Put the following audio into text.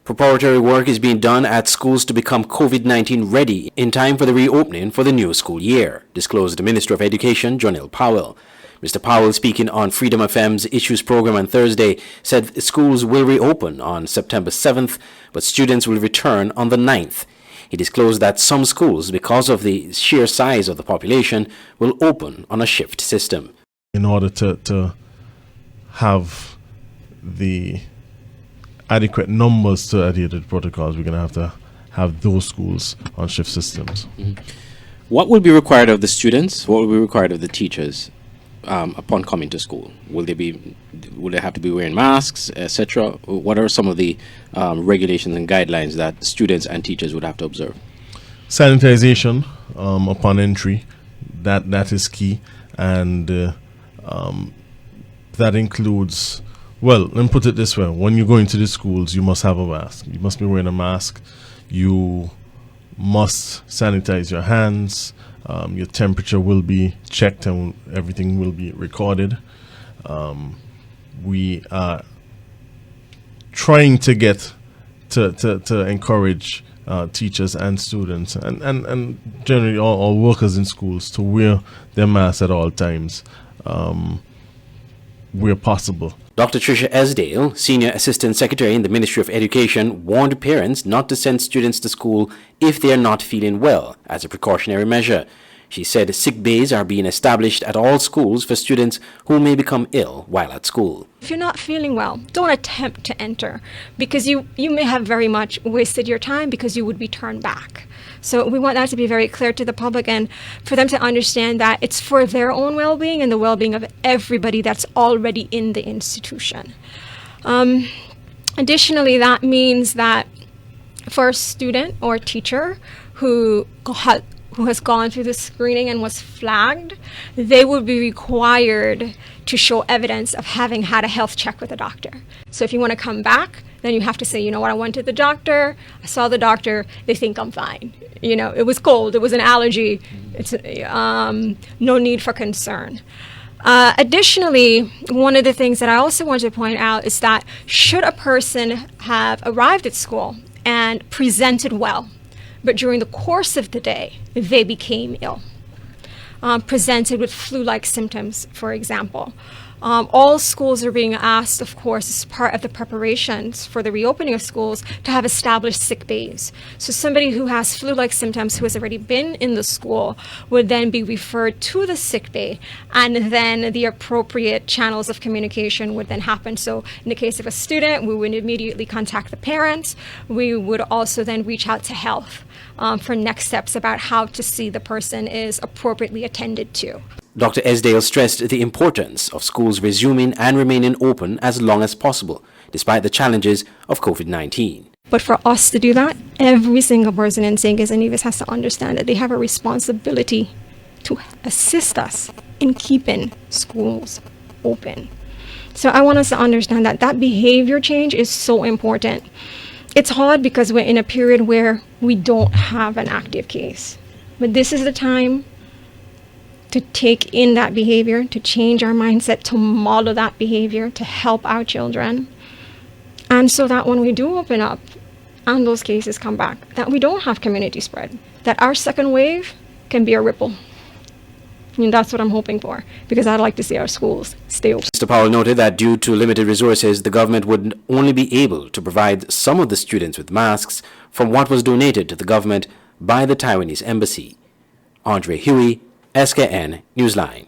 Preparatory work is being done at schools to become COVID-19 ready in time for the reopening for the new school year, disclosed the Minister of Education, Jonell Powell. Mr. Powell, speaking on Freedom FM's Issues program on Thursday, said schools will reopen on September 7th, but students will return on the 9th. He disclosed that some schools, because of the sheer size of the population, will open on a shift system. In order to have the adequate numbers to adhere to the protocols, we're going to have those schools on shift systems. Mm-hmm. What will be required of the students? What will be required of the teachers upon coming to school? Will they have to be wearing masks, etc.? What are some of the regulations and guidelines that students and teachers would have to observe? Sanitization upon entry, that is key, and that includes, well, let me put it this way: when you go into the schools, you must have a mask. You must be wearing a mask. You must sanitize your hands. Your temperature will be checked and everything will be recorded. We are trying to get to encourage teachers and students and generally all workers in schools to wear their masks at all times where possible. Dr. Tricia Esdale, Senior Assistant Secretary in the Ministry of Education, warned parents not to send students to school if they are not feeling well as a precautionary measure. She said sick bays are being established at all schools for students who may become ill while at school. If you're not feeling well, don't attempt to enter, because you may have very much wasted your time because you would be turned back. So we want that to be very clear to the public and for them to understand that it's for their own well-being and the well-being of everybody that's already in the institution. Additionally, that means that for a student or teacher who has gone through the screening and was flagged, they would be required to show evidence of having had a health check with a doctor. So if you want to come back, then you have to say, you know what, I went to the doctor, I saw the doctor, they think I'm fine. You know, it was cold, it was an allergy, it's no need for concern. Additionally, one of the things that I also want to point out is that should a person have arrived at school and presented well, but during the course of the day, they became ill, presented with flu-like symptoms, for example. All schools are being asked, of course, as part of the preparations for the reopening of schools, to have established sick bays. So somebody who has flu-like symptoms who has already been in the school would then be referred to the sick bay, and then the appropriate channels of communication would then happen. So in the case of a student, we would immediately contact the parents. We would also then reach out to health for next steps about how to see the person is appropriately attended to. Dr. Esdale stressed the importance of schools resuming and remaining open as long as possible, despite the challenges of COVID-19. But for us to do that, every single person in St. Kitts and Nevis has to understand that they have a responsibility to assist us in keeping schools open. So I want us to understand that that behavior change is so important. It's hard because we're in a period where we don't have an active case. But this is the time to take in that behavior, to change our mindset, to model that behavior, to help our children. And so that when we do open up and those cases come back, that we don't have community spread, that our second wave can be a ripple. And that's what I'm hoping for, because I'd like to see our schools stay open. Mr. Powell noted that due to limited resources, the government would only be able to provide some of the students with masks from what was donated to the government by the Taiwanese embassy. Andre Huey, SKN Newsline.